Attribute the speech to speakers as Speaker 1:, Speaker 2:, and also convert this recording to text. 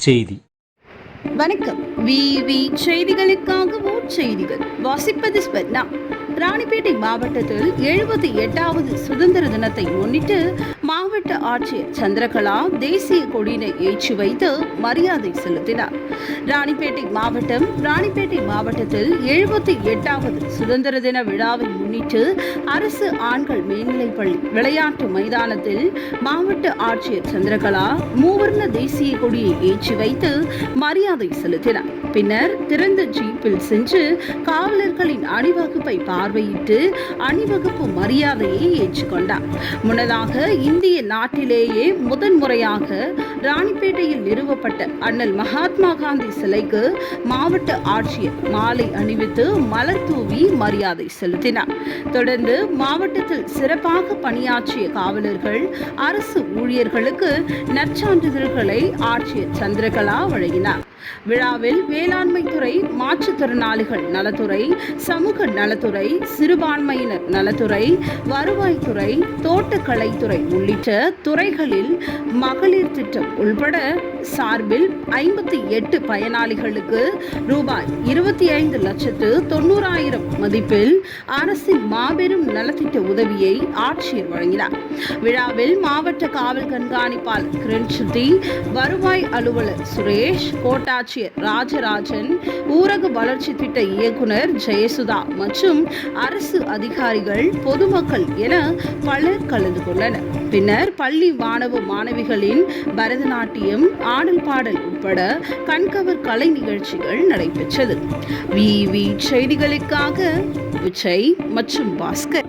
Speaker 1: செய்தி.
Speaker 2: வணக்கம். விவி செய்திகளுக்காக செய்திகள் வாசிப்பது ஸ்வர்ணா. ராணிப்பேட்டை மாவட்டத்தில் 78வது சுதந்திர தினத்தை முன்னிட்டு மாவட்ட ஆட்சியர் சந்திரகலா தேசிய கொடியினை ஏற்றி வைத்து மரியாதை செலுத்தினார். ராணிப்பேட்டை மாவட்டத்தில் 78வது சுதந்திர தின விழாவை முன்னிட்டு அரசு ஆண்கள் மேல்நிலைப்பள்ளி விளையாட்டு மைதானத்தில் மாவட்ட ஆட்சியர் சந்திரகலா மூவர்ண தேசிய கொடியை ஏற்றி வைத்து மரியாதை செலுத்தினார். பின்னர் திறந்த ஜீப்பில் சென்று காவலர்களின் அணிவகுப்பை பார்வையிட்டு அணிவகுப்பு மரியாதையை ஏற்றுக்கொண்டார். முன்னதாக இந்திய நாட்டிலேயே முதன்முறையாக ராணிப்பேட்டையில் நிறுவப்பட்ட அண்ணல் மகாத்மா காந்தி சிலைக்கு மாவட்ட ஆட்சியர் மாலை அணிவித்து மலர் தூவி மரியாதை செலுத்தினார். தொடர்ந்து மாவட்டத்தில் சிறப்பாக பணியாற்றிய காவலர்கள், அரசு ஊழியர்களுக்கு நற்சான்றிதழ்களை ஆட்சியர் சந்திரகலா வழங்கினார். விழாவில் வேளாண்மை துறை, மாற்றுத்திறனாளிகள் நலத்துறை, சமூக நலத்துறை, சிறுபான்மையினர் நலத்துறை, வருவாய்த்துறை, தோட்டக்கலைத்துறை உள்ளிட்ட துறைகளில் மகளிர் திட்டம் உள்பட சார்பில் 58 பயனாளிகளுக்கு ரூபாய் 25,90,000 மதிப்பில் அரசின் மாபெரும் நலத்திட்ட உதவியை ஆட்சியர் வழங்கினார். விழாவில் மாவட்ட காவல் கண்காணிப்பாளர் கிரண்சுத்தி, வருவாய் அலுவலர் சுரேஷ், கோட்டாட்சியர் ராஜராஜன், ஊரக வளர்ச்சி திட்ட இயக்குனர் ஜெயசுதா மற்றும் அரசு அதிகாரிகள், பொதுமக்கள் என பலர் கலந்து கொண்டனர். பின்னர் பள்ளி மாணவ மாணவிகளின் பரதநாட்டியம், ஆடல் பாடல் உட்பட கண்கவர் கலை நிகழ்ச்சிகள் நடைபெற்றது. விவி செய்திகளுக்காக விஜய் மற்றும் பாஸ்கர்.